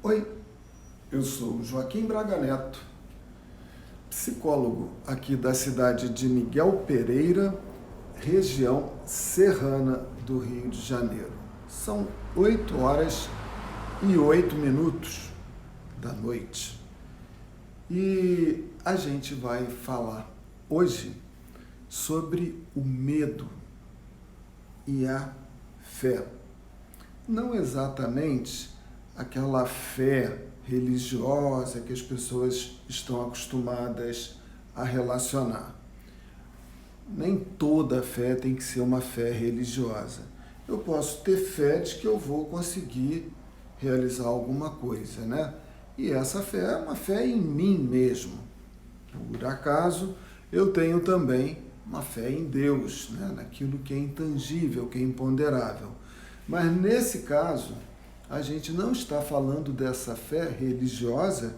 Oi, eu sou Joaquim Braga Neto, psicólogo aqui da cidade de Miguel Pereira, região serrana do Rio de Janeiro. São 8h08 da noite e a gente vai falar hoje sobre o medo e a fé. Não exatamente aquela fé religiosa que as pessoas estão acostumadas a relacionar. Nem toda fé tem que ser uma fé religiosa. Eu posso ter fé de que eu vou conseguir realizar alguma coisa, né? E essa fé é uma fé em mim mesmo. Por acaso, eu tenho também uma fé em Deus, né? Naquilo que é intangível, que é imponderável. Mas nesse caso, a gente não está falando dessa fé religiosa,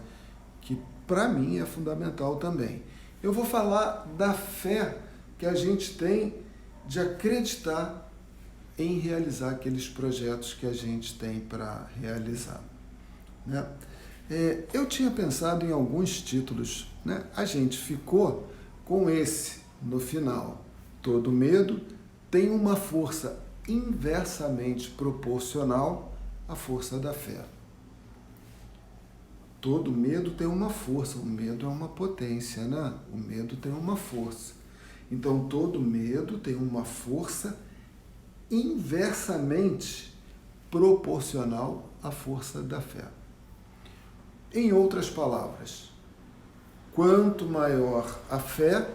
que para mim é fundamental também. Eu vou falar da fé que a gente tem de acreditar em realizar aqueles projetos que a gente tem para realizar, né? Eu tinha pensado em alguns títulos, né? A gente ficou com esse no final. Todo medo tem uma força inversamente proporcional à força da fé. Todo medo tem uma força, o medo é uma potência, né? O medo tem uma força. Então, todo medo tem uma força inversamente proporcional à força da fé. Em outras palavras, quanto maior a fé,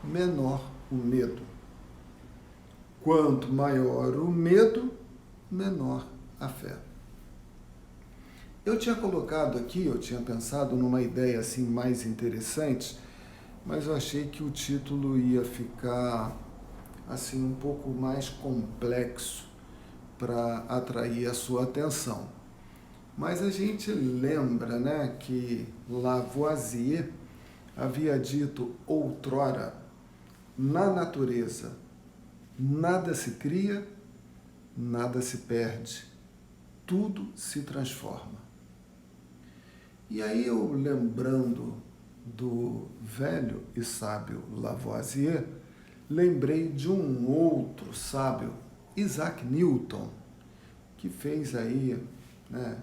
menor o medo. Quanto maior o medo, menor a fé. Eu tinha colocado aqui, eu tinha pensado numa ideia assim mais interessante, mas eu achei que o título ia ficar assim um pouco mais complexo para atrair a sua atenção. Mas a gente lembra, né, que Lavoisier havia dito outrora: na natureza nada se cria, nada se perde, tudo se transforma. E aí eu, lembrando do velho e sábio Lavoisier, lembrei de um outro sábio, Isaac Newton, que fez aí, né,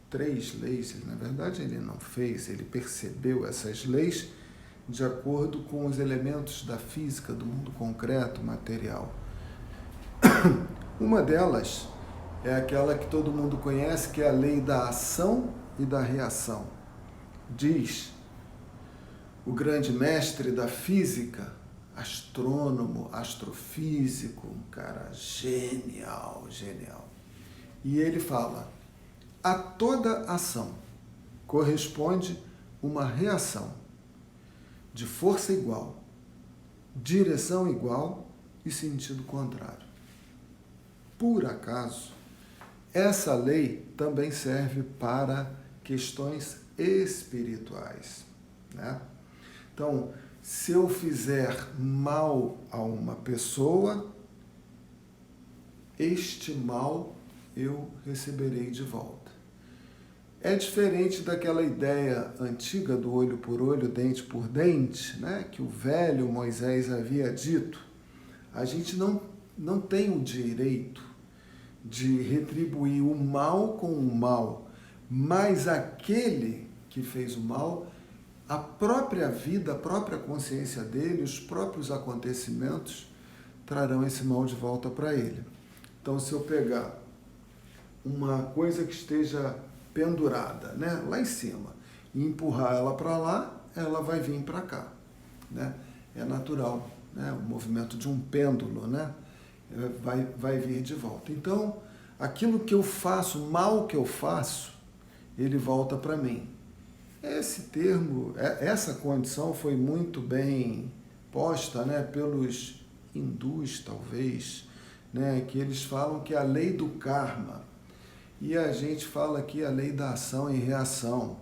3 leis. Na verdade ele não fez, ele percebeu essas leis de acordo com os elementos da física, do mundo concreto, material. Uma delas é aquela que todo mundo conhece, que é a lei da ação e da reação. Diz o grande mestre da física, astrônomo, astrofísico, um cara genial. E ele fala: a toda ação corresponde uma reação de força igual, direção igual e sentido contrário. Por acaso, essa lei também serve para questões espirituais, né? Então, se eu fizer mal a uma pessoa, este mal eu receberei de volta. É diferente daquela ideia antiga do olho por olho, dente por dente, né, que o velho Moisés havia dito. A gente não tem o direito de retribuir o mal com o mal, mas aquele que fez o mal, a própria vida, a própria consciência dele, os próprios acontecimentos trarão esse mal de volta para ele. Então, se eu pegar uma coisa que esteja pendurada, né, lá em cima, e empurrar ela para lá, ela vai vir para cá, né? É natural, né? O movimento de um pêndulo, né? Vai vir de volta. Então, aquilo que eu faço, o mal que eu faço, ele volta para mim. Esse termo, essa condição foi muito bem posta, né, pelos hindus, talvez, né, que eles falam que é a lei do karma. E a gente fala aqui a lei da ação e reação.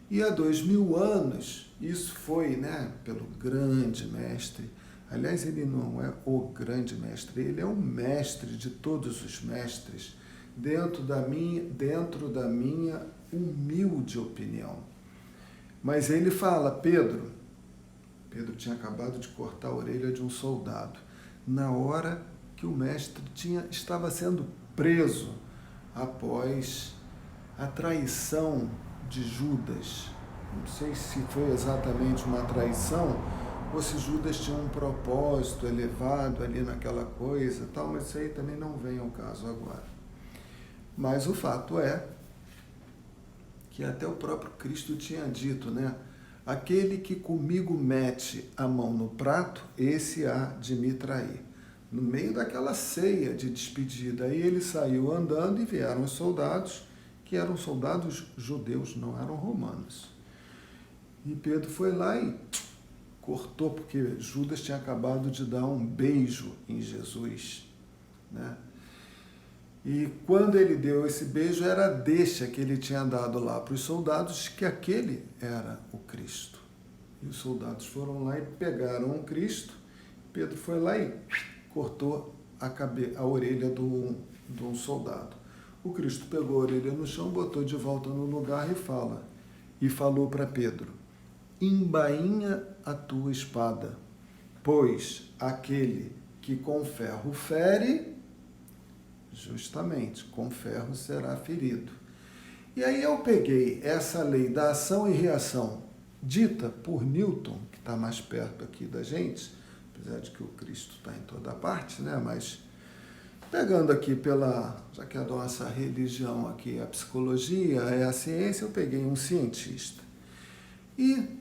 E há 2000 anos, isso foi, né, pelo grande mestre. Aliás, ele não é o grande mestre, ele é o mestre de todos os mestres, dentro da minha humilde opinião. Mas ele fala, Pedro tinha acabado de cortar a orelha de um soldado, na hora que o mestre estava sendo preso após a traição de Judas. Não sei se foi exatamente uma traição ou se Judas tinha um propósito elevado ali naquela coisa, tal, mas isso aí também não vem ao caso agora. Mas o fato é que até o próprio Cristo tinha dito, né? Aquele que comigo mete a mão no prato, esse há de me trair. No meio daquela ceia de despedida, aí ele saiu andando e vieram os soldados, que eram soldados judeus, não eram romanos. E Pedro foi lá e cortou, porque Judas tinha acabado de dar um beijo em Jesus, né? E quando ele deu esse beijo, era a deixa que ele tinha dado lá para os soldados, que aquele era o Cristo. E os soldados foram lá e pegaram o Cristo. Pedro foi lá e cortou a orelha de um soldado. O Cristo pegou a orelha no chão, botou de volta no lugar e falou para Pedro, embainha a tua espada, pois aquele que com ferro fere, justamente, com ferro será ferido. E aí eu peguei essa lei da ação e reação, dita por Newton, que está mais perto aqui da gente, apesar de que o Cristo está em toda parte, né? Mas pegando aqui já que a nossa religião aqui, a psicologia é a ciência, eu peguei um cientista. E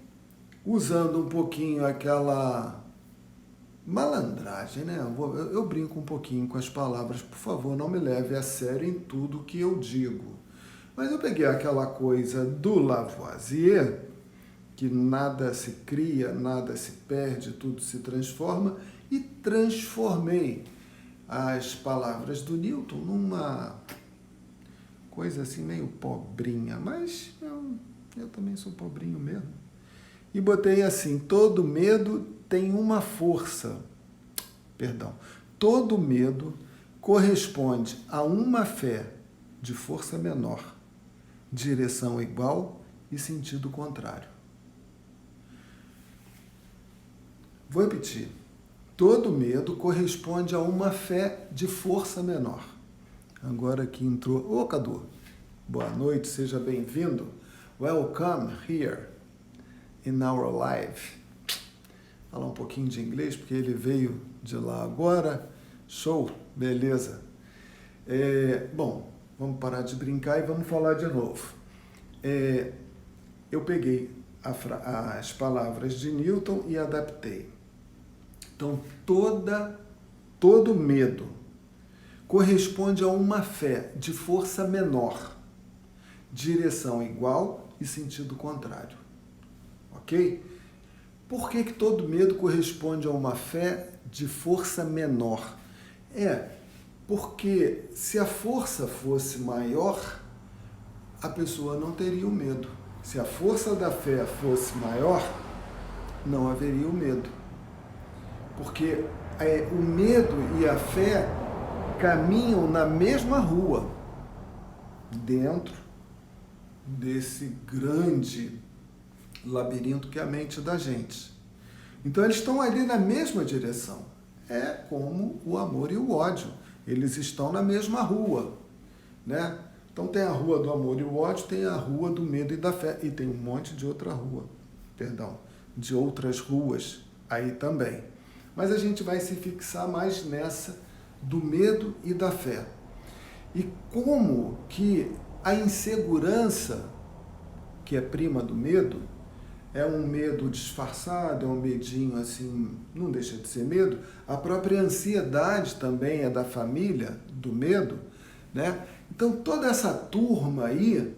usando um pouquinho aquela malandragem, né? Eu brinco um pouquinho com as palavras, por favor, não me leve a sério em tudo que eu digo. Mas eu peguei aquela coisa do Lavoisier, que nada se cria, nada se perde, tudo se transforma, e transformei as palavras do Newton numa coisa assim meio pobrinha, mas eu também sou pobrinho mesmo. E botei assim, todo medo tem uma força, todo medo corresponde a uma fé de força menor, direção igual e sentido contrário. Vou repetir. Todo medo corresponde a uma fé de força menor. Agora que entrou... Ô, Cadu, boa noite, seja bem-vindo. Welcome here in our life. Falar um pouquinho de inglês, porque ele veio de lá agora. Show, beleza. Bom, vamos parar de brincar e vamos falar de novo. Eu peguei as palavras de Newton e adaptei. Então, todo medo corresponde a uma fé de força menor, direção igual e sentido contrário. Ok? Por que todo medo corresponde a uma fé de força menor? Porque se a força fosse maior, a pessoa não teria o medo. Se a força da fé fosse maior, não haveria o medo. Porque o medo e a fé caminham na mesma rua, dentro desse grande labirinto que é a mente da gente. Então eles estão ali na mesma direção. É como o amor e o ódio. Eles estão na mesma rua, né? Então tem a rua do amor e o ódio, tem a rua do medo e da fé. E tem um monte de de outras ruas aí também. Mas a gente vai se fixar mais nessa do medo e da fé. E como que a insegurança, que é prima do medo, é um medo disfarçado, é um medinho assim, não deixa de ser medo. A própria ansiedade também é da família do medo, né? Então toda essa turma aí,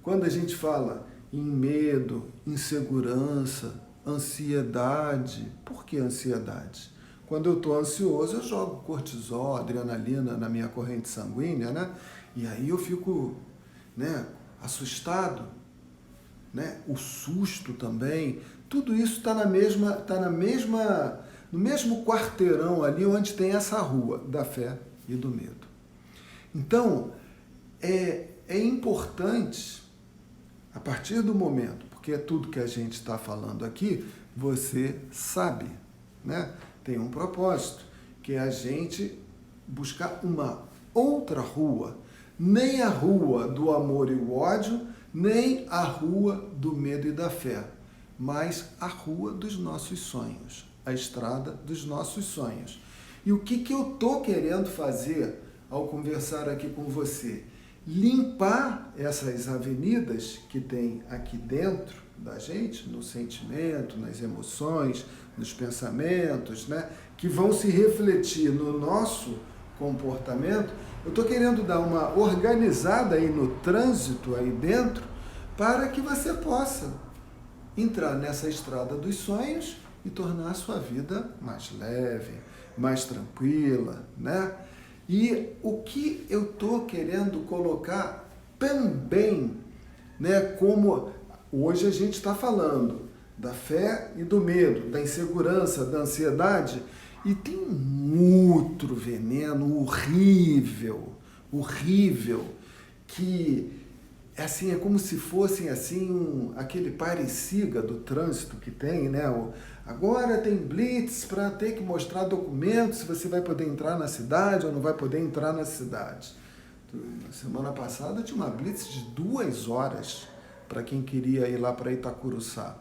quando a gente fala em medo, insegurança, ansiedade, por que ansiedade? Quando eu estou ansioso, eu jogo cortisol, adrenalina na minha corrente sanguínea, né? E aí eu fico, né, assustado, né? O susto também, tudo isso está no mesmo quarteirão ali onde tem essa rua da fé e do medo. Então, é importante, a partir do momento, porque é tudo que a gente está falando aqui, você sabe, né? Tem um propósito, que é a gente buscar uma outra rua, nem a rua do amor e o ódio, nem a rua do medo e da fé, mas a rua dos nossos sonhos, a estrada dos nossos sonhos. E o que eu estou querendo fazer ao conversar aqui com você? Limpar essas avenidas que tem aqui dentro da gente, no sentimento, nas emoções, nos pensamentos, né? Que vão se refletir no nosso comportamento. Eu estou querendo dar uma organizada aí no trânsito aí dentro para que você possa entrar nessa estrada dos sonhos e tornar a sua vida mais leve, mais tranquila, né? E o que eu estou querendo colocar também, né, como hoje a gente está falando da fé e do medo, da insegurança, da ansiedade, e tem um outro veneno horrível, que assim, é como se fossem assim aquele pare-siga do trânsito que tem, né? Agora tem blitz para ter que mostrar documentos, se você vai poder entrar na cidade ou não vai poder entrar na cidade. Na semana passada tinha uma blitz de 2 horas para quem queria ir lá para Itacuruçá.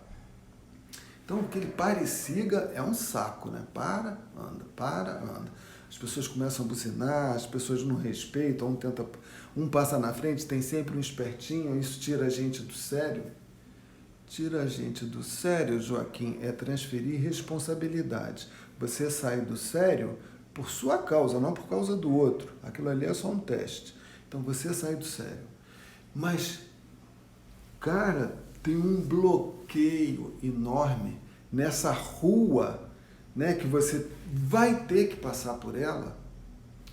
Então, aquele pare-siga é um saco, né? Para, anda. As pessoas começam a buzinar, as pessoas não respeitam, um passa na frente, tem sempre um espertinho, isso tira a gente do sério. Tira a gente do sério, Joaquim, é transferir responsabilidade. Você sai do sério por sua causa, não por causa do outro. Aquilo ali é só um teste. Então, você sai do sério. Mas, cara, tem um bloqueio enorme nessa rua, né, que você vai ter que passar por ela,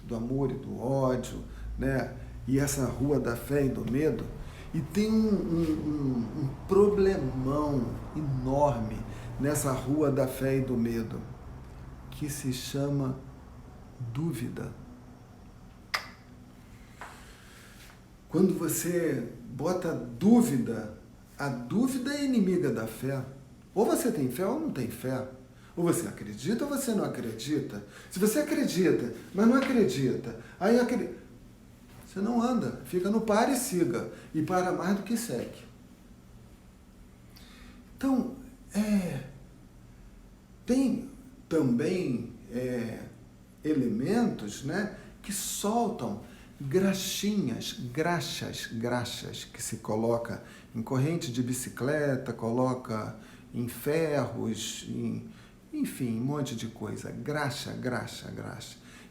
do amor e do ódio, né, e essa rua da fé e do medo, e tem um problemão enorme nessa rua da fé e do medo, que se chama dúvida. Quando você bota dúvida, a dúvida é inimiga da fé. Ou você tem fé ou não tem fé. Ou você acredita ou você não acredita. Se você acredita, mas não acredita, aí você não anda, fica no para e siga. E para mais do que segue. Então, tem também elementos, né, que soltam graxas que se coloca em corrente de bicicleta, coloca em ferros, enfim, um monte de coisa. Graxa.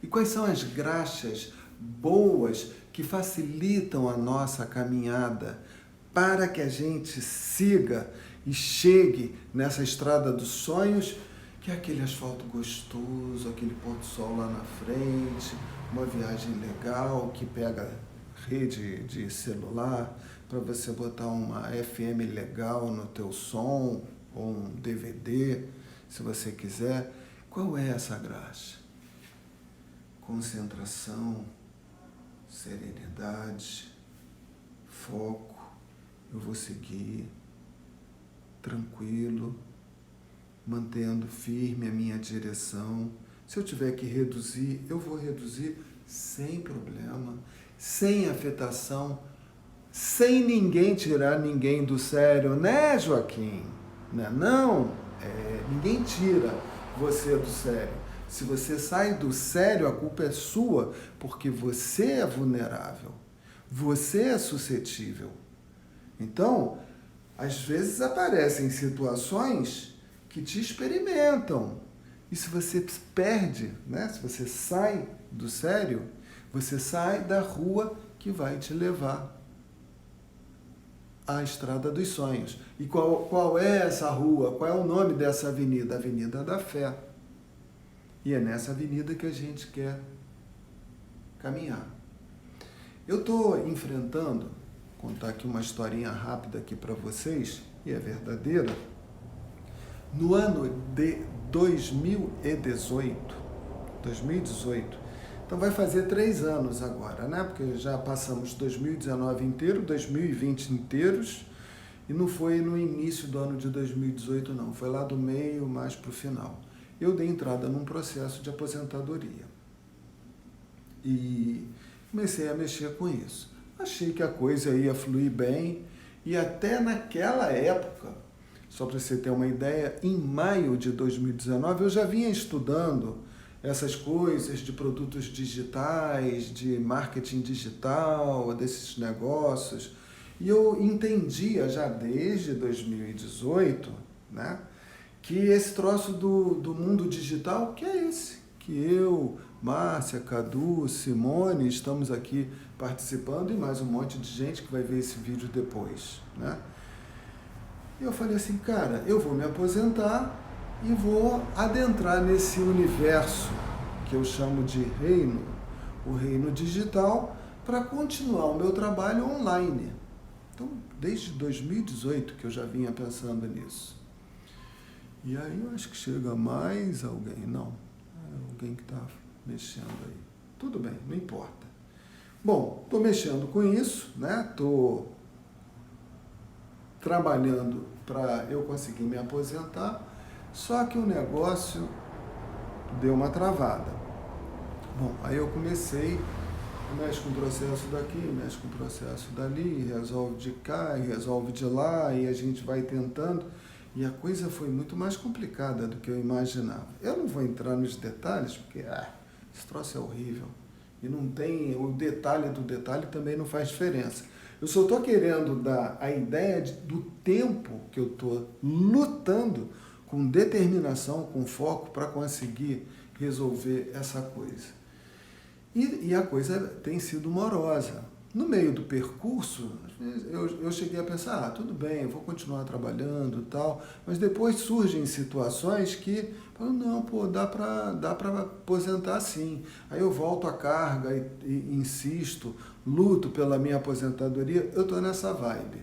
E quais são as graxas boas que facilitam a nossa caminhada para que a gente siga e chegue nessa estrada dos sonhos, que é aquele asfalto gostoso, aquele pôr do sol lá na frente, uma viagem legal que pega rede de celular para você botar uma FM legal no teu som, ou um DVD, se você quiser. Qual é essa graxa? Concentração, serenidade, foco. Eu vou seguir tranquilo, mantendo firme a minha direção. Se eu tiver que reduzir, eu vou reduzir sem problema, sem afetação, sem ninguém tirar ninguém do sério, né, Joaquim? Não, ninguém tira você do sério. Se você sai do sério, a culpa é sua, porque você é vulnerável, você é suscetível. Então, às vezes aparecem situações que te experimentam. E se você perde, né? Se você sai do sério, você sai da rua que vai te levar à estrada dos sonhos. E qual é essa rua? Qual é o nome dessa avenida? Avenida da Fé. E é nessa avenida que a gente quer caminhar. Eu estou enfrentando, vou contar aqui uma historinha rápida aqui para vocês, e é verdadeira. No ano de 2018, Então vai fazer 3 anos agora, né? Porque já passamos 2019 inteiro, 2020 inteiros, e não foi no início do ano de 2018 não, foi lá do meio mais para o final. Eu dei entrada num processo de aposentadoria e comecei a mexer com isso. Achei que a coisa ia fluir bem e até naquela época, só para você ter uma ideia, em maio de 2019 eu já vinha estudando essas coisas de produtos digitais, de marketing digital, desses negócios. E eu entendia já desde 2018, né, que esse troço do mundo digital, que é esse, que eu, Márcia, Cadu, Simone, estamos aqui participando e mais um monte de gente que vai ver esse vídeo depois, né? E eu falei assim, cara, eu vou me aposentar e vou adentrar nesse universo que eu chamo de reino, o reino digital, para continuar o meu trabalho online. Então, desde 2018 que eu já vinha pensando nisso. E aí eu acho que chega mais alguém, não, é alguém que está mexendo aí. Tudo bem, não importa. Bom, estou mexendo com isso, né? Estou trabalhando para eu conseguir me aposentar, só que o negócio deu uma travada. Bom, aí eu comecei, mexe com o processo daqui, mexe com o processo dali, resolve de cá e resolve de lá, e a gente vai tentando, e a coisa foi muito mais complicada do que eu imaginava. Eu não vou entrar nos detalhes, porque esse troço é horrível, e não tem, o detalhe do detalhe também não faz diferença. Eu só estou querendo dar a ideia do tempo que eu estou lutando com determinação, com foco para conseguir resolver essa coisa. E a coisa tem sido morosa. No meio do percurso, eu cheguei a pensar, tudo bem, eu vou continuar trabalhando e tal, mas depois surgem situações que, não, pô, dá para aposentar sim. Aí eu volto à carga e insisto, luto pela minha aposentadoria, eu estou nessa vibe.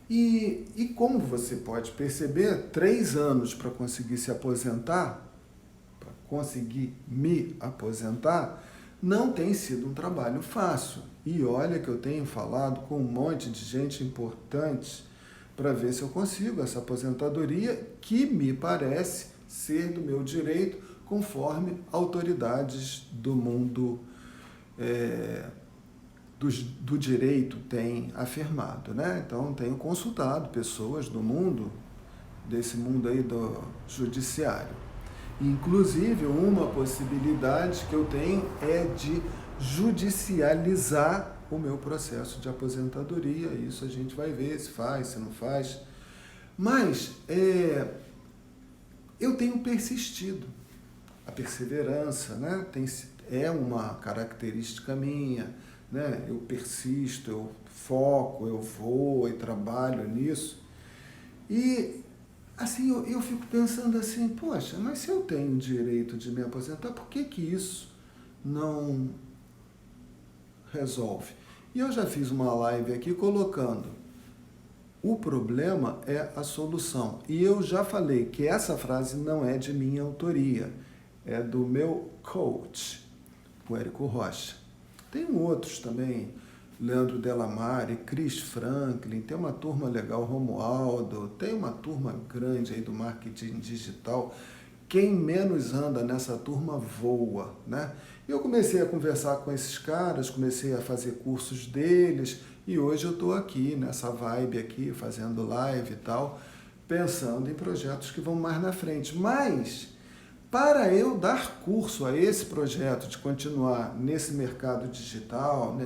E como você pode perceber, 3 anos para conseguir se aposentar, para conseguir me aposentar, não tem sido um trabalho fácil. E olha que eu tenho falado com um monte de gente importante para ver se eu consigo essa aposentadoria que me parece ser do meu direito, conforme autoridades do mundo do direito têm afirmado, né? Então, tenho consultado pessoas do mundo, desse mundo aí do judiciário. Inclusive, uma possibilidade que eu tenho é de judicializar o meu processo de aposentadoria. Isso a gente vai ver se faz, se não faz. Mas eu tenho persistido. A perseverança, né, é uma característica minha, né? Eu persisto, eu foco, eu vou e trabalho nisso. E assim, eu fico pensando assim, poxa, mas se eu tenho o direito de me aposentar, por que isso não resolve? E eu já fiz uma live aqui colocando, o problema é a solução. E eu já falei que essa frase não é de minha autoria, é do meu coach, o Érico Rocha. Tem outros também, Leandro Delamare, Chris Franklin, tem uma turma legal, Romualdo, tem uma turma grande aí do marketing digital. Quem menos anda nessa turma voa, né? Eu comecei a conversar com esses caras, comecei a fazer cursos deles e hoje eu estou aqui, nessa vibe aqui, fazendo live e tal, pensando em projetos que vão mais na frente. Mas, para eu dar curso a esse projeto de continuar nesse mercado digital,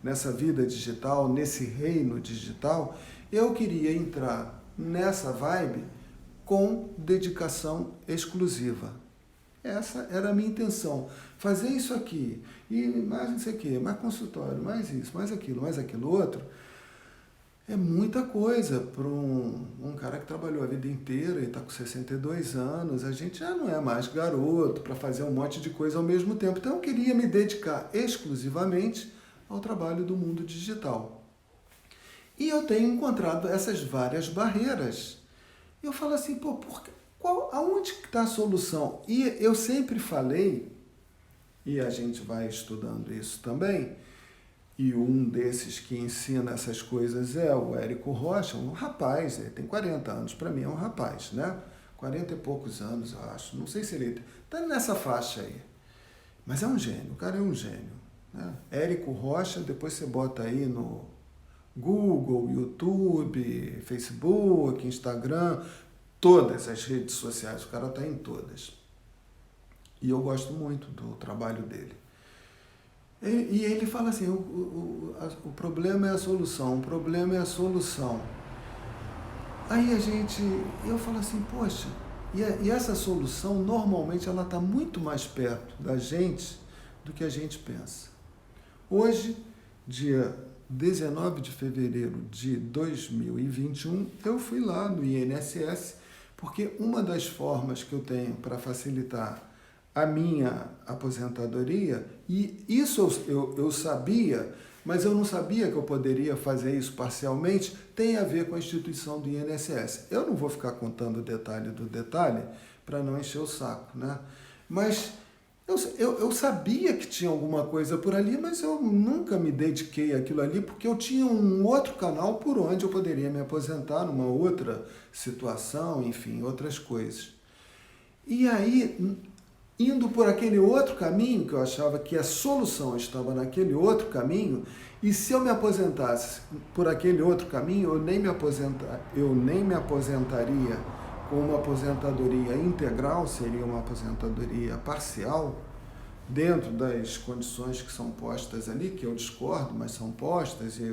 nessa vida digital, nesse reino digital, eu queria entrar nessa vibe com dedicação exclusiva. Essa era a minha intenção. Fazer isso aqui, e mais não sei o quê, mais consultório, mais isso, mais aquilo outro, é muita coisa para um cara que trabalhou a vida inteira e está com 62 anos. A gente já não é mais garoto para fazer um monte de coisa ao mesmo tempo. Então eu queria me dedicar exclusivamente ao trabalho do mundo digital. E eu tenho encontrado essas várias barreiras. Eu falo assim, pô, aonde que está a solução? E eu sempre falei, e a gente vai estudando isso também. E um desses que ensina essas coisas é o Érico Rocha, um rapaz, ele tem 40 anos, para mim é um rapaz, né? 40 e poucos anos, eu acho. Não sei se ele está nessa faixa aí. Mas é um gênio, o cara é um gênio. Né? Érico Rocha, depois você bota aí no Google, YouTube, Facebook, Instagram, todas as redes sociais, o cara está em todas. E eu gosto muito do trabalho dele. E ele fala assim, o problema é a solução, o problema é a solução. Aí eu falo assim, poxa, e essa solução normalmente ela está muito mais perto da gente do que a gente pensa. Hoje, dia 19 de fevereiro de 2021, eu fui lá no INSS, porque uma das formas que eu tenho para facilitar a minha aposentadoria, e isso eu sabia, mas eu não sabia que eu poderia fazer isso parcialmente, tem a ver com a instituição do INSS. Eu não vou ficar contando detalhe do detalhe para não encher o saco, né? Mas eu sabia que tinha alguma coisa por ali, mas eu nunca me dediquei àquilo ali, porque eu tinha um outro canal por onde eu poderia me aposentar numa outra situação, enfim, outras coisas. E aí, indo por aquele outro caminho, que eu achava que a solução estava naquele outro caminho, e se eu me aposentasse por aquele outro caminho, eu nem me aposentaria com uma aposentadoria integral, seria uma aposentadoria parcial, dentro das condições que são postas ali, que eu discordo, mas são postas, e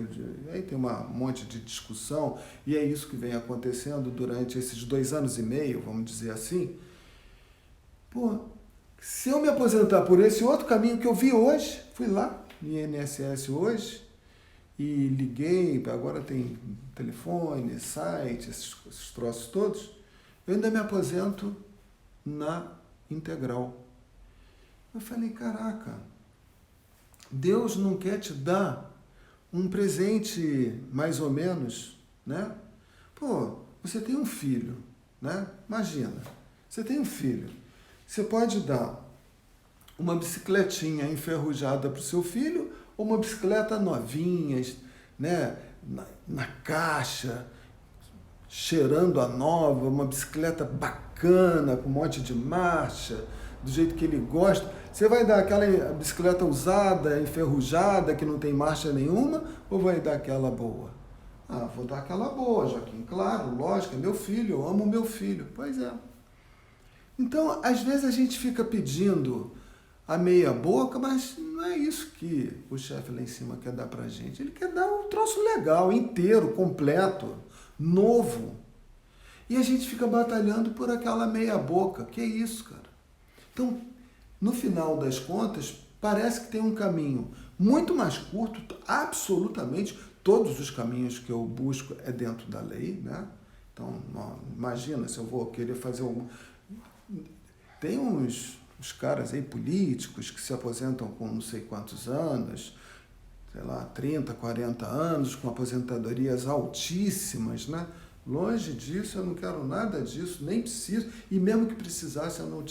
aí tem um monte de discussão, e é isso que vem acontecendo durante esses 2 anos e meio, vamos dizer assim. Pô, se eu me aposentar por esse outro caminho que eu vi hoje, fui lá no INSS hoje e liguei, agora tem telefone, site, esses troços todos, eu ainda me aposento na integral. Eu falei, caraca, Deus não quer te dar um presente mais ou menos, né? Pô, você tem um filho, né? Imagina, você tem um filho. Você pode dar uma bicicletinha enferrujada para o seu filho ou uma bicicleta novinha, né, na caixa, cheirando a nova, uma bicicleta bacana, com um monte de marcha, do jeito que ele gosta. Você vai dar aquela bicicleta usada, enferrujada, que não tem marcha nenhuma, ou vai dar aquela boa? Ah, vou dar aquela boa, Joaquim. Claro, lógico, é meu filho, eu amo meu filho. Pois é. Então, às vezes a gente fica pedindo a meia boca, mas não é isso que o chefe lá em cima quer dar pra gente. Ele quer dar um troço legal, inteiro, completo, novo. E a gente fica batalhando por aquela meia boca. Que é isso, cara? Então, no final das contas, parece que tem um caminho muito mais curto, absolutamente, todos os caminhos que eu busco é dentro da lei, né? Então, imagina se eu vou querer fazer Tem uns caras aí políticos que se aposentam com não sei quantos anos, sei lá, 30, 40 anos, com aposentadorias altíssimas, né? Longe disso, eu não quero nada disso, nem preciso, e mesmo que precisasse, eu não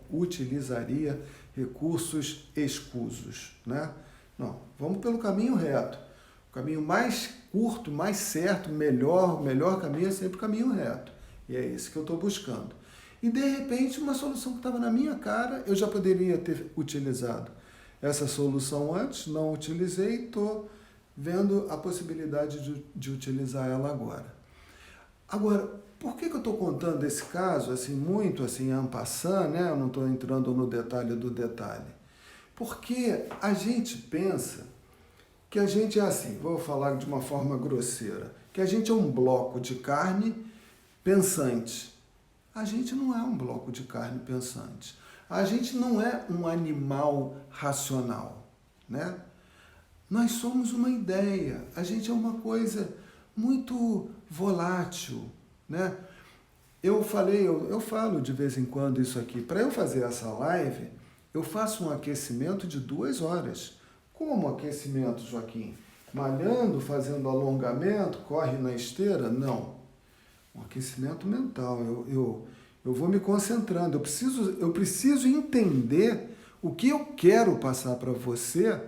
utilizaria recursos escusos, né? Não, vamos pelo caminho reto. O caminho mais curto, mais certo, o melhor caminho é sempre o caminho reto. E é esse que eu estou buscando. E, de repente, uma solução que estava na minha cara, eu já poderia ter utilizado essa solução antes, não utilizei, estou vendo a possibilidade de utilizar ela agora. Agora, por que eu estou contando esse caso, assim, muito assim, en passant, né? Eu não estou entrando no detalhe do detalhe. Porque a gente pensa que a gente é assim, vou falar de uma forma grosseira, que a gente é um bloco de carne pensante. A gente não é um bloco de carne pensante. A gente não é um animal racional, né? Nós somos uma ideia. A gente é uma coisa muito volátil, né? Eu falo de vez em quando isso aqui. Para eu fazer essa live, eu faço um aquecimento de 2 horas. Como aquecimento, Joaquim? Malhando, fazendo alongamento, corre na esteira? Não. Um aquecimento mental. Eu vou me concentrando. Eu preciso entender o que eu quero passar para você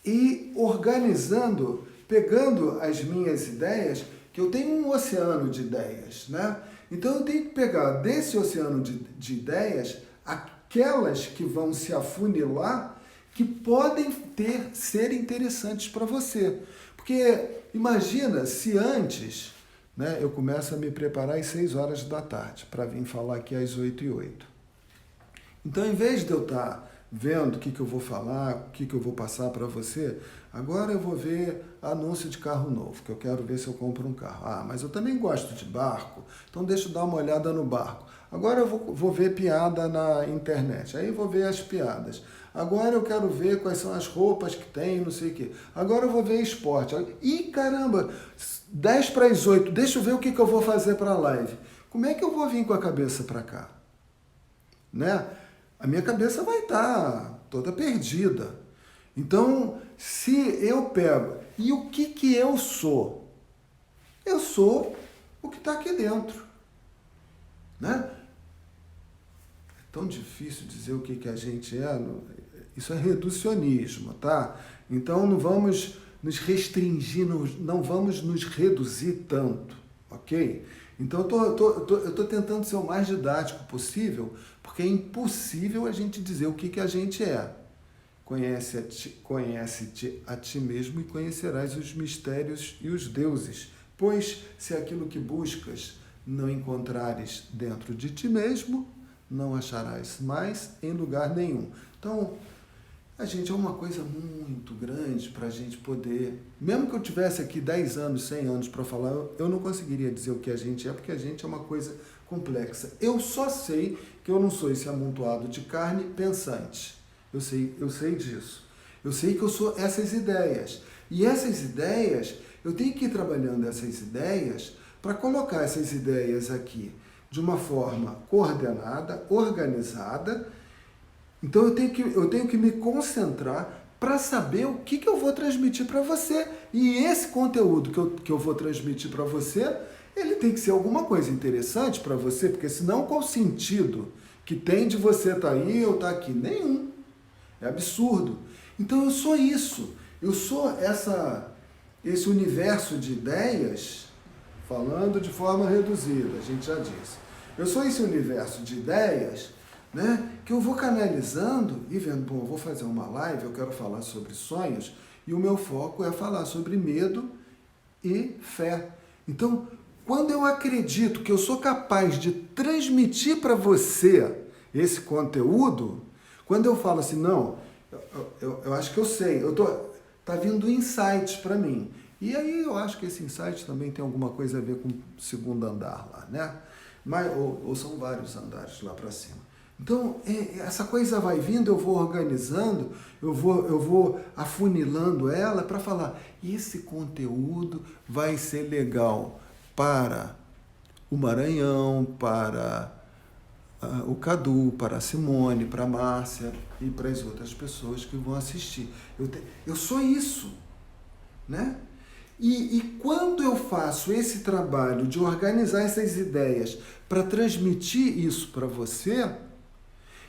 e organizando, pegando as minhas ideias, que eu tenho um oceano de ideias, né? Então eu tenho que pegar desse oceano de ideias aquelas que vão se afunilar, que podem ser interessantes para você. Porque imagina se antes, né, eu começo a me preparar às 6 horas da tarde para vir falar aqui às 8h08. Então, em vez de eu estar vendo o que eu vou falar, o que eu vou passar para você, agora eu vou ver anúncio de carro novo, que eu quero ver se eu compro um carro. Ah, mas eu também gosto de barco, então deixa eu dar uma olhada no barco. Agora eu vou ver piada na internet, aí eu vou ver as piadas. Agora eu quero ver quais são as roupas que tem, não sei o quê. Agora eu vou ver esporte. Ih, caramba, 7:50, deixa eu ver o que eu vou fazer para a live. Como é que eu vou vir com a cabeça para cá? Né? A minha cabeça vai estar toda perdida. Então, se eu pego... E o que eu sou? Eu sou o que está aqui dentro. Né? É tão difícil dizer o que a gente é. Isso é reducionismo, tá? Então, não vamos nos restringir, não vamos nos reduzir tanto, ok? Então, eu estou tentando ser o mais didático possível, porque é impossível a gente dizer o que a gente é. Conhece-te a ti mesmo e conhecerás os mistérios e os deuses, pois se aquilo que buscas não encontrares dentro de ti mesmo, não acharás mais em lugar nenhum. Então, a gente é uma coisa muito grande para a gente poder... Mesmo que eu tivesse aqui 10 anos, 100 anos para falar, eu não conseguiria dizer o que a gente é, porque a gente é uma coisa complexa. Eu só sei que eu não sou esse amontoado de carne pensante. Eu sei disso. Eu sei que eu sou essas ideias. E essas ideias, eu tenho que ir trabalhando essas ideias para colocar essas ideias aqui de uma forma coordenada, organizada. Então eu tenho que me concentrar para saber o que eu vou transmitir para você. E esse conteúdo que eu vou transmitir para você, ele tem que ser alguma coisa interessante para você, porque senão qual o sentido que tem de você estar aí ou estar aqui? Nenhum. É absurdo. Então eu sou isso. Eu sou esse universo de ideias, falando de forma reduzida, a gente já disse. Eu sou esse universo de ideias, né, que eu vou canalizando e vendo, bom, eu vou fazer uma live, eu quero falar sobre sonhos, e o meu foco é falar sobre medo e fé. Então, quando eu acredito que eu sou capaz de transmitir para você esse conteúdo, quando eu falo assim, não, eu acho que eu sei, tá vindo insights para mim. E aí eu acho que esse insight também tem alguma coisa a ver com o segundo andar lá, né? Ou são vários andares lá para cima. Então, essa coisa vai vindo, eu vou organizando, eu vou afunilando ela para falar, esse conteúdo vai ser legal para o Maranhão, para o Cadu, para a Simone, para a Márcia e para as outras pessoas que vão assistir. Eu sou isso, né? E quando eu faço esse trabalho de organizar essas ideias para transmitir isso para você,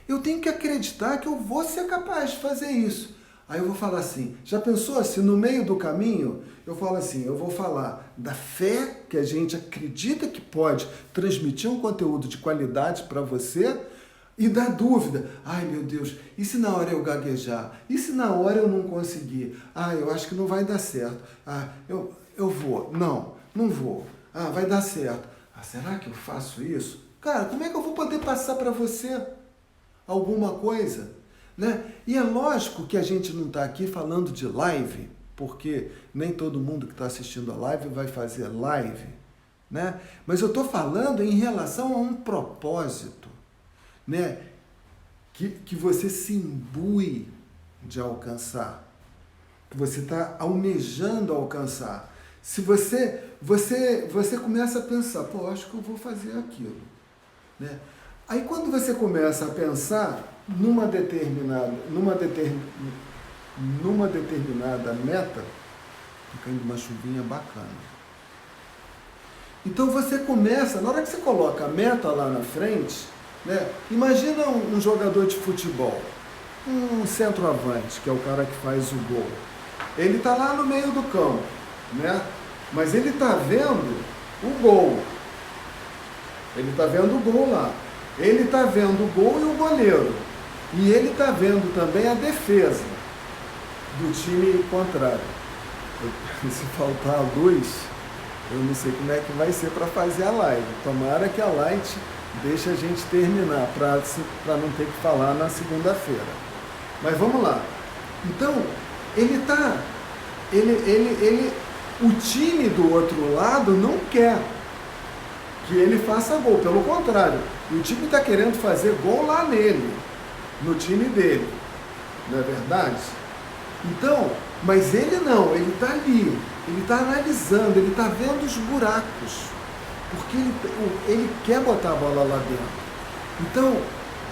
eu tenho que acreditar que eu vou ser capaz de fazer isso. Aí eu vou falar assim, já pensou se no meio do caminho eu falo assim, eu vou falar da fé que a gente acredita que pode transmitir um conteúdo de qualidade para você e da dúvida, ai meu Deus, e se na hora eu gaguejar? E se na hora eu não conseguir? Ah, eu acho que não vai dar certo. Ah, eu vou. Não vou. Ah, vai dar certo. Ah, será que eu faço isso? Cara, como é que eu vou poder passar para você alguma coisa? Né? E é lógico que a gente não está aqui falando de live, porque nem todo mundo que está assistindo a live vai fazer live, né? Mas eu estou falando em relação a um propósito, né? Que você se imbui de alcançar, que você está almejando alcançar. Se você começa a pensar, pô, acho que eu vou fazer aquilo, né? Aí quando você começa a pensar numa determinada meta, tá caindo uma chuvinha bacana. Então você começa, na hora que você coloca a meta lá na frente, né? Imagina um jogador de futebol. um centroavante, que é o cara que faz o gol. Ele está lá no meio do campo, né? Mas ele está vendo o gol. Ele está vendo o gol lá. Ele está vendo o gol e o goleiro. E ele está vendo também a defesa do time contrário. Se faltar a luz, eu não sei como é que vai ser para fazer a live. Tomara que a Light deixe a gente terminar, para não ter que falar na segunda-feira. Mas vamos lá. Então, o time do outro lado não quer que ele faça gol. Pelo contrário, o time está querendo fazer gol lá nele, no time dele. Não é verdade? Então, mas ele não, ele está ali, ele está analisando, ele está vendo os buracos, porque ele quer botar a bola lá dentro. Então,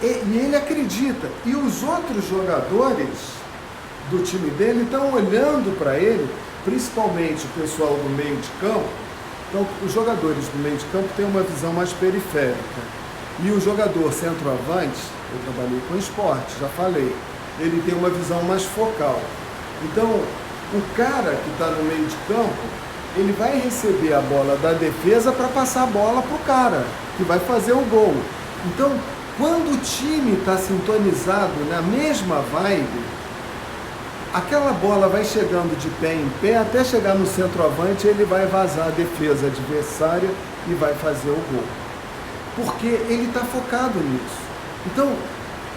e ele acredita, e os outros jogadores do time dele estão olhando para ele, principalmente o pessoal do meio de campo. Então, os jogadores do meio de campo têm uma visão mais periférica, e o jogador centroavante, eu trabalhei com esporte, já falei, ele tem uma visão mais focal. Então, o cara que está no meio de campo, ele vai receber a bola da defesa para passar a bola para o cara, que vai fazer o gol. Então, quando o time está sintonizado na mesma vibe, aquela bola vai chegando de pé em pé, até chegar no centroavante, ele vai vazar a defesa adversária e vai fazer o gol. Porque ele está focado nisso. Então,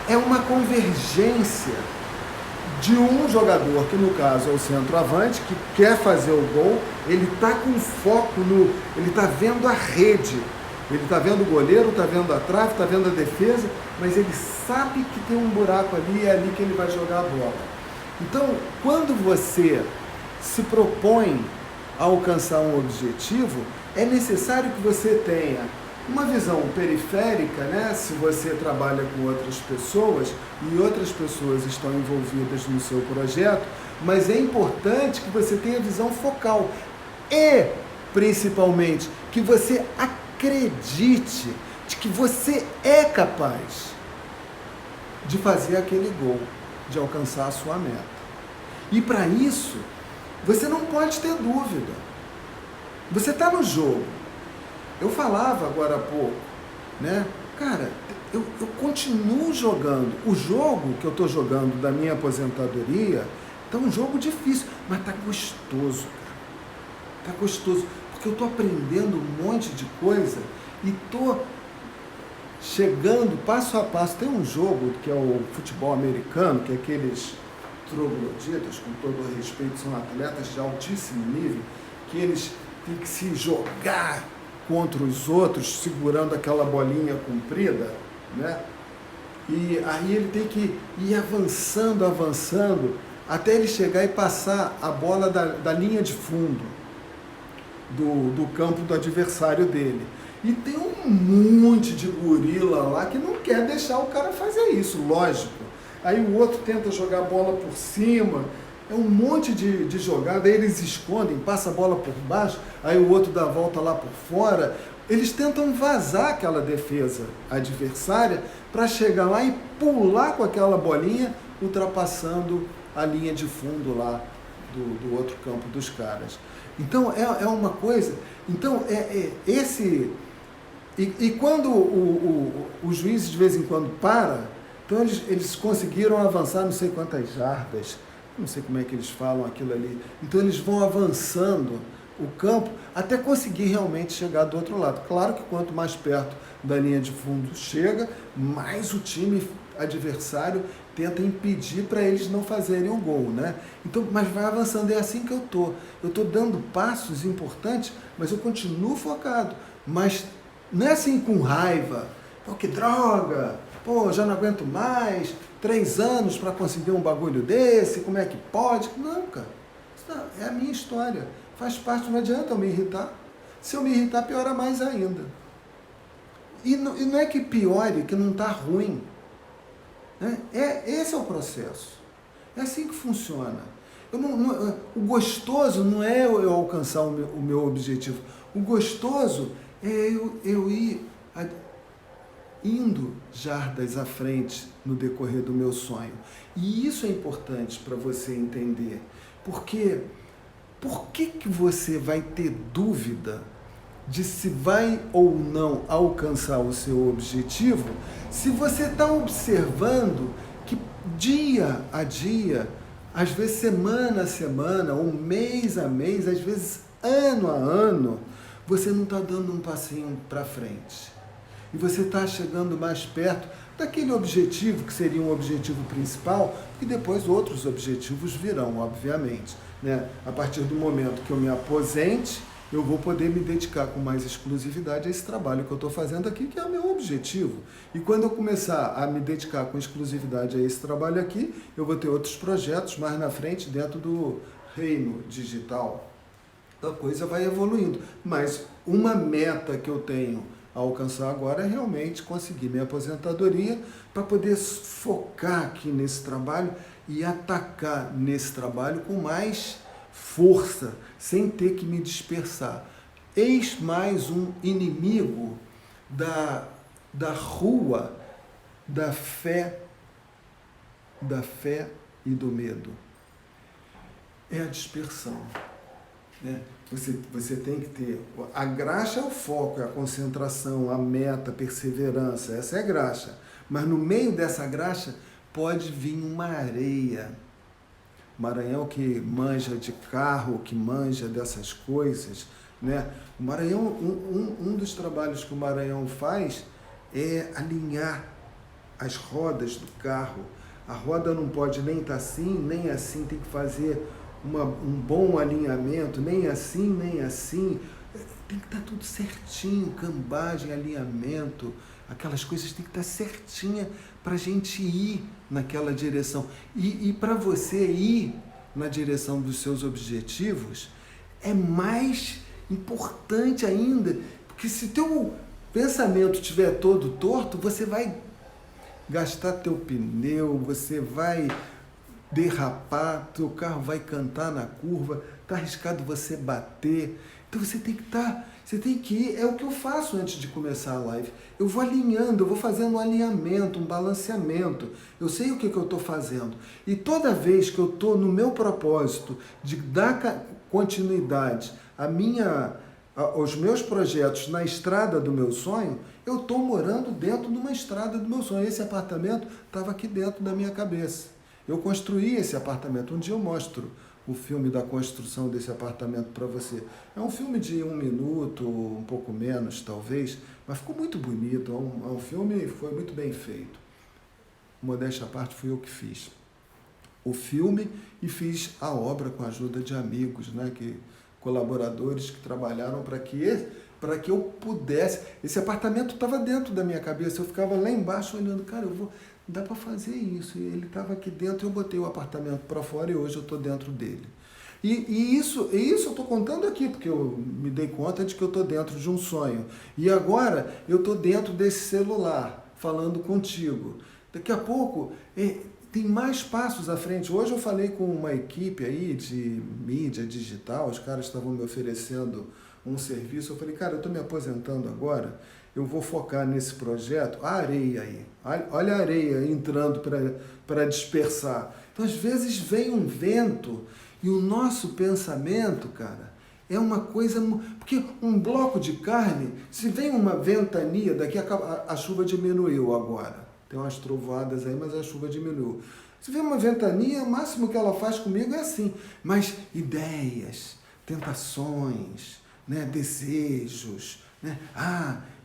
é uma convergência de um jogador, que no caso é o centroavante, que quer fazer o gol, ele está com foco ele está vendo a rede, ele está vendo o goleiro, está vendo a trave, está vendo a defesa, mas ele sabe que tem um buraco ali e é ali que ele vai jogar a bola. Então, quando você se propõe a alcançar um objetivo, é necessário que você tenha uma visão periférica, né? Se você trabalha com outras pessoas e outras pessoas estão envolvidas no seu projeto, mas é importante que você tenha visão focal e, principalmente, que você acredite de que você é capaz de fazer aquele gol, de alcançar a sua meta. E para isso, você não pode ter dúvida. Você está no jogo. Eu falava agora há pouco, né? Cara, eu continuo jogando. O jogo que eu estou jogando da minha aposentadoria está um jogo difícil, mas está gostoso, cara. Está gostoso, porque eu estou aprendendo um monte de coisa e estou chegando passo a passo. Tem um jogo que é o futebol americano, que é aqueles trogloditas, com todo o respeito, são atletas de altíssimo nível, que eles têm que se jogar contra os outros, segurando aquela bolinha comprida, né? E aí ele tem que ir avançando, até ele chegar e passar a bola da linha de fundo do campo do adversário dele. E tem um monte de gorila lá que não quer deixar o cara fazer isso, lógico. Aí o outro tenta jogar a bola por cima, é um monte de jogada, aí eles escondem, passa a bola por baixo, aí o outro dá a volta lá por fora. Eles tentam vazar aquela defesa adversária para chegar lá e pular com aquela bolinha, ultrapassando a linha de fundo lá do outro campo dos caras. Então é uma coisa, então esse... E quando o juiz de vez em quando para, então eles conseguiram avançar não sei quantas jardas, não sei como é que eles falam aquilo ali. Então eles vão avançando o campo até conseguir realmente chegar do outro lado. Claro que quanto mais perto da linha de fundo chega, mais o time adversário tenta impedir para eles não fazerem o gol, né? Então, mas vai avançando, é assim que eu tô dando passos importantes, mas eu continuo focado, mas não é assim com raiva, pô, que droga, pô, já não aguento mais, 3 anos para conseguir um bagulho desse, como é que pode? Não, cara, é a minha história, faz parte, não adianta eu me irritar. Se eu me irritar, piora mais ainda. E não é que piore, que não está ruim. Né? Esse é o processo. É assim que funciona. O gostoso não é eu alcançar o meu objetivo. O gostoso é eu ir indo jardas à frente no decorrer do meu sonho. E isso é importante para você entender. Porque por que você vai ter dúvida de se vai ou não alcançar o seu objetivo se você está observando que dia a dia, às vezes semana a semana, ou mês a mês, às vezes ano a ano, você não está dando um passinho para frente. E você está chegando mais perto daquele objetivo, que seria um objetivo principal, e depois outros objetivos virão, obviamente. Né? A partir do momento que eu me aposente, eu vou poder me dedicar com mais exclusividade a esse trabalho que eu estou fazendo aqui, que é o meu objetivo. E quando eu começar a me dedicar com exclusividade a esse trabalho aqui, eu vou ter outros projetos mais na frente dentro do reino digital. A coisa vai evoluindo. Mas uma meta que eu tenho a alcançar agora é realmente conseguir minha aposentadoria para poder focar aqui nesse trabalho e atacar nesse trabalho com mais força, sem ter que me dispersar. Eis mais um inimigo da rua da fé e do medo. É a dispersão. Né? Você tem que ter... A graxa é o foco, é a concentração, a meta, a perseverança. Essa é a graxa. Mas no meio dessa graxa pode vir uma areia. Maranhão que manja de carro, que manja dessas coisas, né? O Maranhão, um dos trabalhos que o Maranhão faz é alinhar as rodas do carro. A roda não pode nem estar assim, nem assim, tem que fazer um bom alinhamento, nem assim, nem assim. Tem que estar tudo certinho, cambagem, alinhamento, aquelas coisas tem que estar certinha para a gente ir naquela direção. E para você ir na direção dos seus objetivos, é mais importante ainda, porque se teu pensamento estiver todo torto, você vai gastar teu pneu, você vai derrapar, teu carro vai cantar na curva, está arriscado você bater. Então você tem que ir, é o que eu faço antes de começar a live. Eu vou alinhando, eu vou fazendo um alinhamento, um balanceamento. Eu sei o que eu estou fazendo. E toda vez que eu estou no meu propósito de dar continuidade aos meus projetos na estrada do meu sonho, eu estou morando dentro de uma estrada do meu sonho. Esse apartamento estava aqui dentro da minha cabeça. Eu construí esse apartamento. Um dia eu mostro o filme da construção desse apartamento para você. É um filme de 1 minuto, um pouco menos talvez, mas ficou muito bonito. É um filme, foi muito bem feito. Modéstia à parte, fui eu que fiz o filme e fiz a obra com a ajuda de amigos, né, colaboradores que trabalharam para que eu pudesse. Esse apartamento estava dentro da minha cabeça, eu ficava lá embaixo olhando, cara, dá para fazer isso. E ele estava aqui dentro, eu botei o apartamento para fora e hoje eu estou dentro dele. E isso eu estou contando aqui, porque eu me dei conta de que eu estou dentro de um sonho. E agora eu estou dentro desse celular, falando contigo. Daqui a pouco tem mais passos à frente. Hoje eu falei com uma equipe aí de mídia digital, os caras estavam me oferecendo um serviço. Eu falei, cara, eu estou me aposentando agora, eu vou focar nesse projeto. A areia aí, olha a areia entrando para dispersar. Então, às vezes, vem um vento e o nosso pensamento, cara, é uma coisa... Porque um bloco de carne, se vem uma ventania, daqui a chuva diminuiu agora. Tem umas trovoadas aí, mas a chuva diminuiu. Se vem uma ventania, o máximo que ela faz comigo é assim. Mas ideias, tentações, né, desejos, né?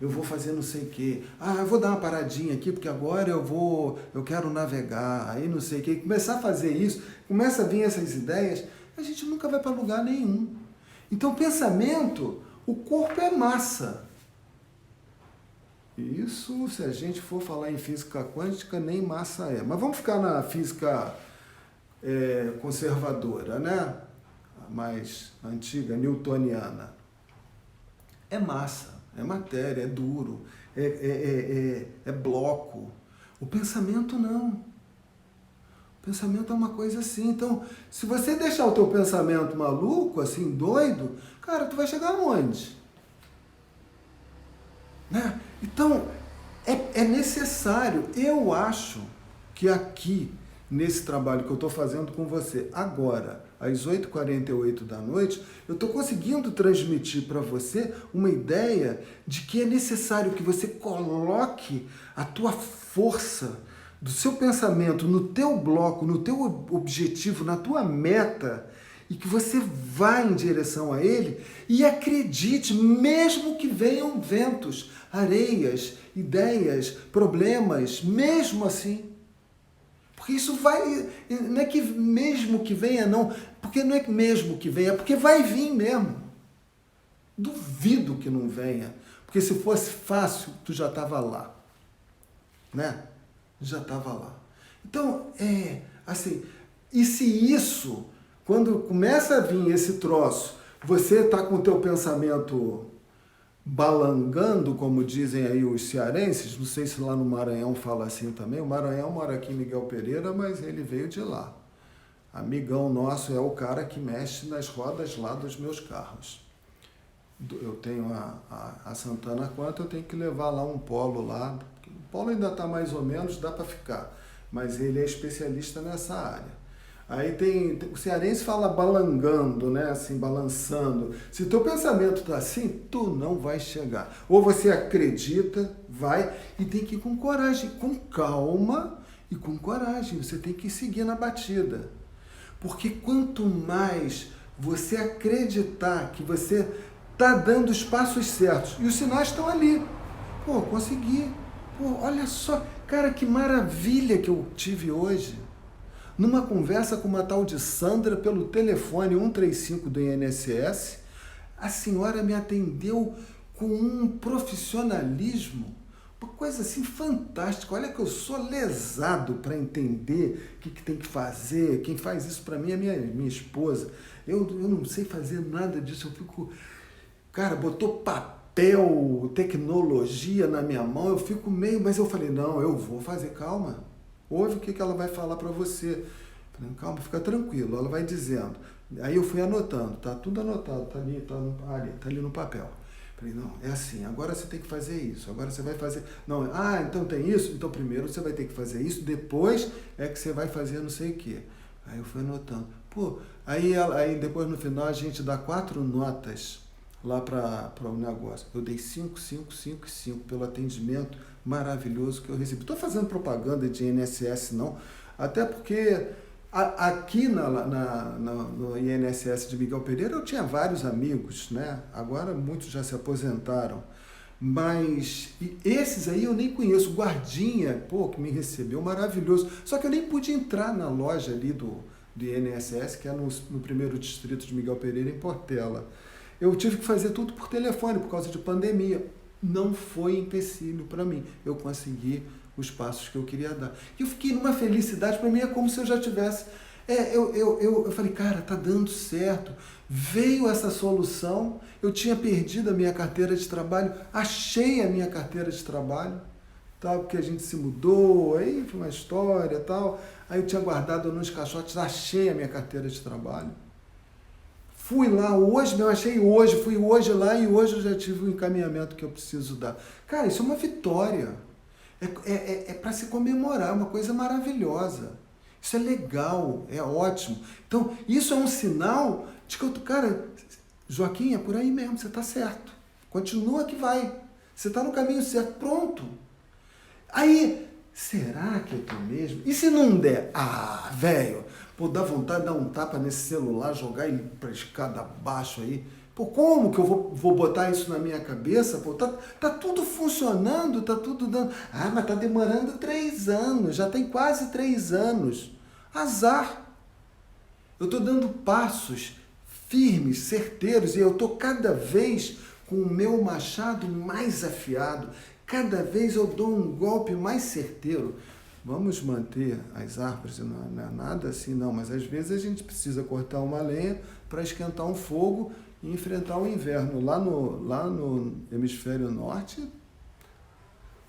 Eu vou fazer não sei o quê. Eu vou dar uma paradinha aqui, porque agora eu quero navegar, aí não sei o quê. Começar a fazer isso, começa a vir essas ideias, a gente nunca vai para lugar nenhum. Então, pensamento, o corpo é massa. Isso, se a gente for falar em física quântica, nem massa é. Mas vamos ficar na física conservadora, né? A mais antiga, newtoniana. É massa, é matéria, é duro, é bloco. O pensamento não. O pensamento é uma coisa assim. Então, se você deixar o teu pensamento maluco, assim, doido, cara, tu vai chegar aonde? Né? Então, é necessário. Eu acho que aqui, nesse trabalho que eu estou fazendo com você agora, às 8h48 da noite, eu estou conseguindo transmitir para você uma ideia de que é necessário que você coloque a tua força do seu pensamento no teu bloco, no teu objetivo, na tua meta, e que você vá em direção a ele e acredite, mesmo que venham ventos, areias, ideias, problemas, mesmo assim. Porque isso vai, não é que mesmo que venha, não, porque não é que mesmo que venha, é porque vai vir mesmo. Duvido que não venha, porque se fosse fácil, tu já estava lá, né? Já estava lá. Então, assim, e se isso, quando começa a vir esse troço, você está com o teu pensamento balangando, como dizem aí os cearenses, não sei se lá no Maranhão fala assim também, o Maranhão mora aqui em Miguel Pereira, mas ele veio de lá. Amigão nosso é o cara que mexe nas rodas lá dos meus carros. Eu tenho a Santana Quanto, eu tenho que levar lá um Polo lá, o Polo ainda está mais ou menos, dá para ficar, mas ele é especialista nessa área. Aí o cearense fala balangando, né? Assim, balançando. Se teu pensamento tá assim, tu não vai chegar. Ou você acredita, vai, e tem que ir com coragem, com calma e com coragem. Você tem que seguir na batida. Porque quanto mais você acreditar que você tá dando os passos certos, e os sinais estão ali. Pô, consegui. Pô, olha só, cara, que maravilha que eu tive hoje. Numa conversa com uma tal de Sandra pelo telefone 135 do INSS, a senhora me atendeu com um profissionalismo, uma coisa assim fantástica. Olha que eu sou lesado para entender o que tem que fazer. Quem faz isso para mim é minha esposa. Eu não sei fazer nada disso, eu fico... Cara, botou papel, tecnologia na minha mão, eu fico meio... Mas eu falei, não, eu vou fazer, calma. Ouve o que ela vai falar para você. Falei, calma, fica tranquilo. Ela vai dizendo. Aí eu fui anotando, tá tudo anotado, tá ali no papel. Falei, não, é assim, agora você tem que fazer isso, agora você vai fazer... Não, então tem isso? Então primeiro você vai ter que fazer isso, depois é que você vai fazer não sei o quê. Aí eu fui anotando. Pô, aí depois no final a gente dá 4 notas lá para o negócio. Eu dei 5, 5, 5 e 5 pelo atendimento maravilhoso que eu recebi. Estou fazendo propaganda de INSS não, até porque aqui no INSS de Miguel Pereira eu tinha vários amigos, né? Agora muitos já se aposentaram, mas esses aí eu nem conheço. Guardinha, pô, que me recebeu, maravilhoso. Só que eu nem pude entrar na loja ali do INSS, que é no primeiro distrito de Miguel Pereira, em Portela. Eu tive que fazer tudo por telefone, por causa de pandemia. Não foi empecilho para mim. Eu consegui os passos que eu queria dar. E eu fiquei numa felicidade, para mim é como se eu já tivesse... Eu falei, cara, tá dando certo. Veio essa solução, eu tinha perdido a minha carteira de trabalho, achei a minha carteira de trabalho, tal, porque a gente se mudou, aí foi uma história e tal. Aí eu tinha guardado nos caixotes, achei a minha carteira de trabalho. Fui lá hoje, eu achei hoje, fui hoje lá e hoje eu já tive o encaminhamento que eu preciso dar. Cara, isso é uma vitória. É para se comemorar, uma coisa maravilhosa. Isso é legal, é ótimo. Então, isso é um sinal de que eu... Cara, Joaquim, é por aí mesmo, você está certo. Continua que vai. Você está no caminho certo, pronto. Aí, será que eu tô mesmo? E se não der? Ah, velho, pô, dá vontade de dar um tapa nesse celular, jogar ele pra escada abaixo aí. Pô, como que eu vou botar isso na minha cabeça? Pô, tá tudo funcionando, tá tudo dando... Ah, mas tá demorando 3 anos, já tem quase 3 anos. Azar. Eu tô dando passos firmes, certeiros, e eu tô cada vez com o meu machado mais afiado. Cada vez eu dou um golpe mais certeiro. Vamos manter as árvores, não é nada assim não, mas às vezes a gente precisa cortar uma lenha para esquentar um fogo e enfrentar o inverno. Lá no hemisfério norte,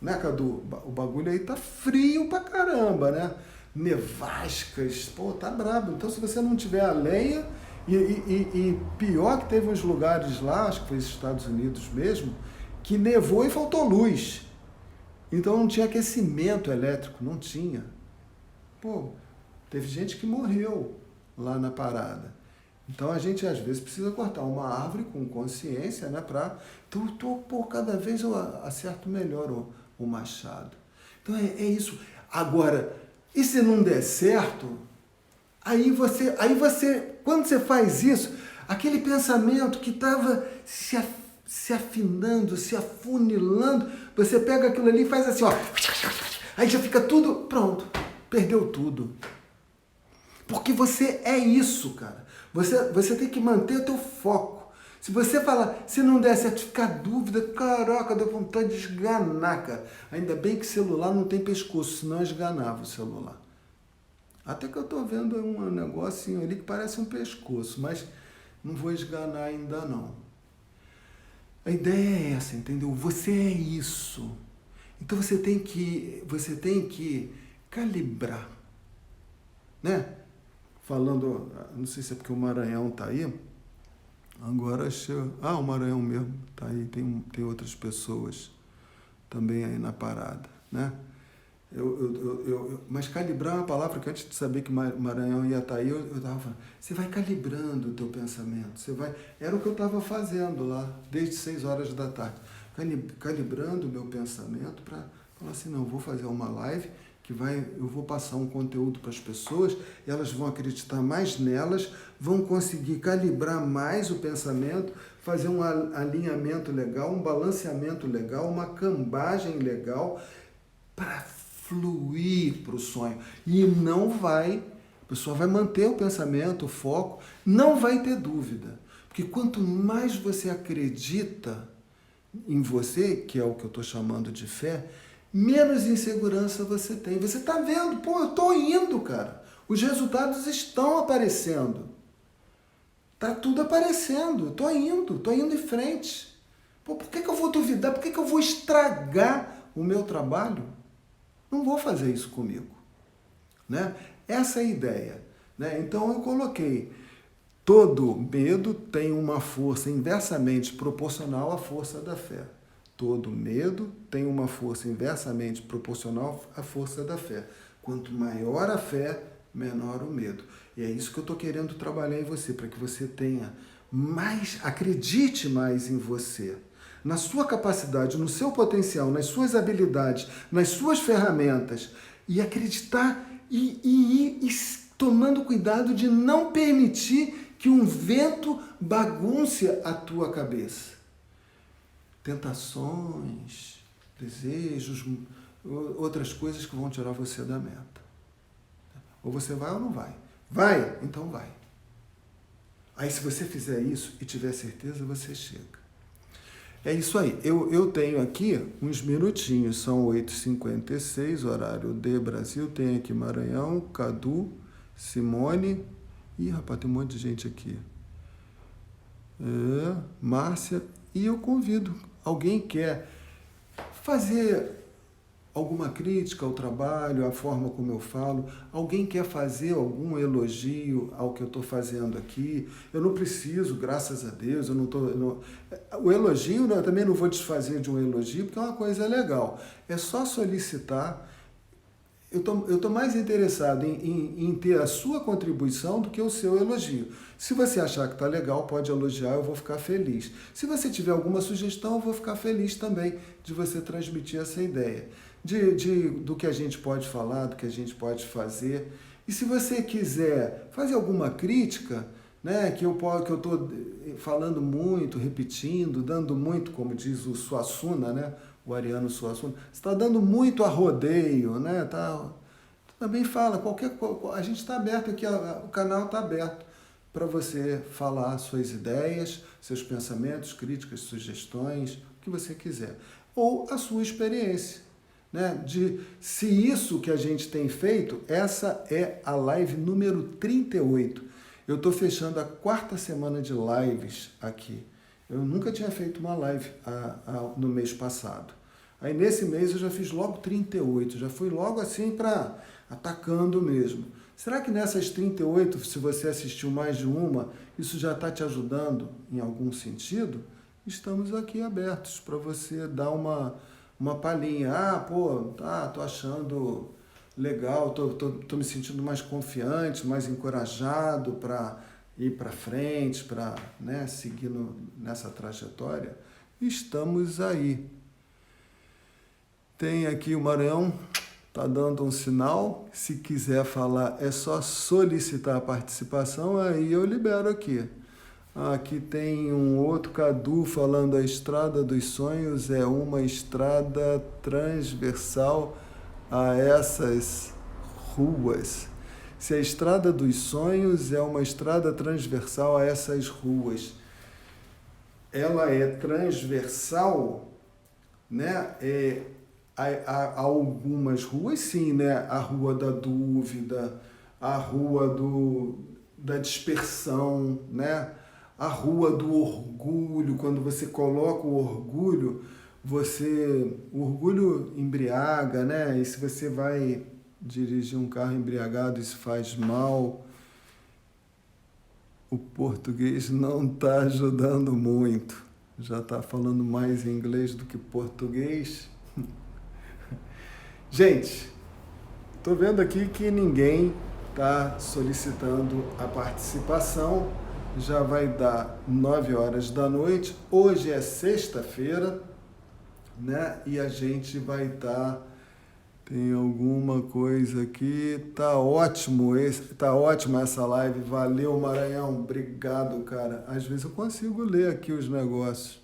né, Cadu? O bagulho aí tá frio pra caramba, né? Nevascas, pô, tá brabo. Então se você não tiver a lenha, e pior que teve uns lugares lá, acho que foi nos Estados Unidos mesmo, que nevou e faltou luz. Então não tinha aquecimento elétrico, não tinha. Pô, teve gente que morreu lá na parada. Então a gente às vezes precisa cortar uma árvore com consciência, né? Então, por cada vez eu acerto melhor o machado. Então é isso. Agora, e se não der certo, aí você, quando você faz isso, aquele pensamento que estava se afinando, se afunilando, você pega aquilo ali e faz assim, ó. Aí já fica tudo pronto. Perdeu tudo. Porque você é isso, cara. Você tem que manter o teu foco. Se você falar, se não der certo, ficar dúvida, caraca, deu vontade de esganar, cara. Ainda bem que celular não tem pescoço, senão eu esganava o celular. Até que eu tô vendo um negocinho ali que parece um pescoço, mas não vou esganar ainda não. A ideia é essa, entendeu? Você é isso. Então você tem que calibrar, né? Falando, não sei se é porque o Maranhão tá aí, agora chega... o Maranhão mesmo tá aí, tem outras pessoas também aí na parada, né? Mas calibrar é uma palavra que antes de saber que Maranhão ia estar aí, eu estava falando, você vai calibrando o teu pensamento, era o que eu estava fazendo lá, desde 6 horas da tarde, calibrando o meu pensamento para falar assim, não, vou fazer uma live eu vou passar um conteúdo para as pessoas, elas vão acreditar mais nelas, vão conseguir calibrar mais o pensamento, fazer um alinhamento legal, um balanceamento legal, uma cambagem legal para fluir para o sonho. E a pessoa vai manter o pensamento, o foco, não vai ter dúvida. Porque quanto mais você acredita em você, que é o que eu estou chamando de fé, menos insegurança você tem. Você está vendo, pô, eu estou indo, cara. Os resultados estão aparecendo. Tá tudo aparecendo. Estou indo em frente. Pô, por que eu vou duvidar? Por que eu vou estragar o meu trabalho? Não vou fazer isso comigo. Né? Essa é a ideia. Né? Então eu coloquei, todo medo tem uma força inversamente proporcional à força da fé. Todo medo tem uma força inversamente proporcional à força da fé. Quanto maior a fé, menor o medo. E é isso que eu estou querendo trabalhar em você, para que você tenha mais, acredite mais em você, na sua capacidade, no seu potencial, nas suas habilidades, nas suas ferramentas, e acreditar e tomando cuidado de não permitir que um vento bagunce a tua cabeça. Tentações, desejos, outras coisas que vão tirar você da meta. Ou você vai ou não vai. Vai? Então vai. Aí se você fizer isso e tiver certeza, você chega. É isso aí. Eu tenho aqui uns minutinhos, são 8h56, horário de Brasil. Tem aqui Maranhão, Cadu, Simone. Ih, rapaz, tem um monte de gente aqui. Márcia. E eu convido, alguém quer fazer alguma crítica ao trabalho, à forma como eu falo, alguém quer fazer algum elogio ao que eu estou fazendo aqui, eu não preciso, graças a Deus, o elogio, eu também não vou desfazer de um elogio, porque é uma coisa legal, é só solicitar. Eu tô mais interessado em ter a sua contribuição do que o seu elogio. Se você achar que está legal, pode elogiar, eu vou ficar feliz. Se você tiver alguma sugestão, eu vou ficar feliz também de você transmitir essa ideia. Do que a gente pode falar, do que a gente pode fazer. E se você quiser fazer alguma crítica, né, que eu estou falando muito, repetindo, dando muito, como diz o Suassuna, né? O Ariano Suassuna, está dando muito a rodeio, né? Também fala, a gente está aberto aqui, o canal está aberto para você falar suas ideias, seus pensamentos, críticas, sugestões, o que você quiser. Ou a sua experiência, né? Se isso que a gente tem feito, essa é a live número 38. Eu estou fechando a 4ª semana de lives aqui. Eu nunca tinha feito uma live no mês passado. Aí nesse mês eu já fiz logo 38, já fui logo assim para atacando mesmo. Será que nessas 38, se você assistiu mais de uma, isso já está te ajudando em algum sentido? Estamos aqui abertos para você dar uma uma palhinha. Ah, pô, tô achando legal, tô me sentindo mais confiante, mais encorajado para ir para frente, para, né, seguir nessa trajetória. Estamos aí. Tem aqui o Maranhão, tá dando um sinal. Se quiser falar, é só solicitar a participação, aí eu libero aqui. Aqui tem um outro Cadu falando: a Estrada dos Sonhos é uma estrada transversal a essas ruas. Se a Estrada dos Sonhos é uma estrada transversal a essas ruas, ela é transversal, né? Há algumas ruas, sim, né? A Rua da Dúvida, a Rua da Dispersão, né? A Rua do Orgulho. Quando você coloca o orgulho, o orgulho embriaga, né? E se você vai dirigir um carro embriagado, isso faz mal. O português não está ajudando muito. Já está falando mais inglês do que português. Gente, estou vendo aqui que ninguém está solicitando a participação. Já vai dar 9 horas da noite. Hoje é sexta-feira, né? E a gente vai estar... Tem alguma coisa aqui. Tá ótima essa live. Valeu, Maranhão. Obrigado, cara. Às vezes eu consigo ler aqui os negócios.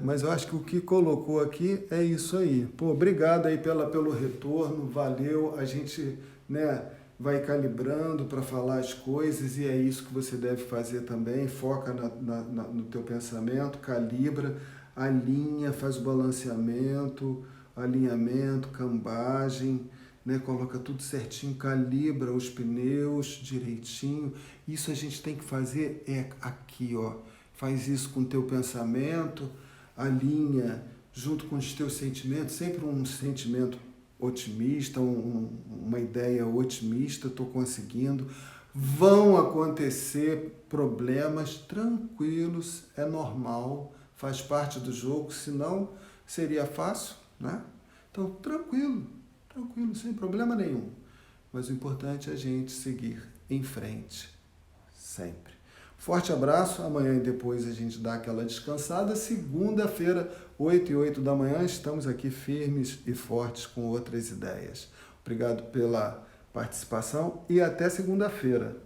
Mas eu acho que o que colocou aqui é isso aí. Pô, obrigado aí pelo retorno, valeu. A gente, né, vai calibrando para falar as coisas e é isso que você deve fazer também. Foca no teu pensamento, calibra, alinha, faz o balanceamento, alinhamento, cambagem, né, coloca tudo certinho, calibra os pneus direitinho. Isso a gente tem que fazer aqui, ó. Faz isso com o teu pensamento, alinha junto com os teus sentimentos, sempre um sentimento otimista, uma ideia otimista, estou conseguindo. Vão acontecer problemas tranquilos, é normal, faz parte do jogo, senão seria fácil, né? Então, tranquilo, sem problema nenhum. Mas o importante é a gente seguir em frente, sempre. Forte abraço, amanhã e depois a gente dá aquela descansada. Segunda-feira, 8h08 da manhã, estamos aqui firmes e fortes com outras ideias. Obrigado pela participação e até segunda-feira.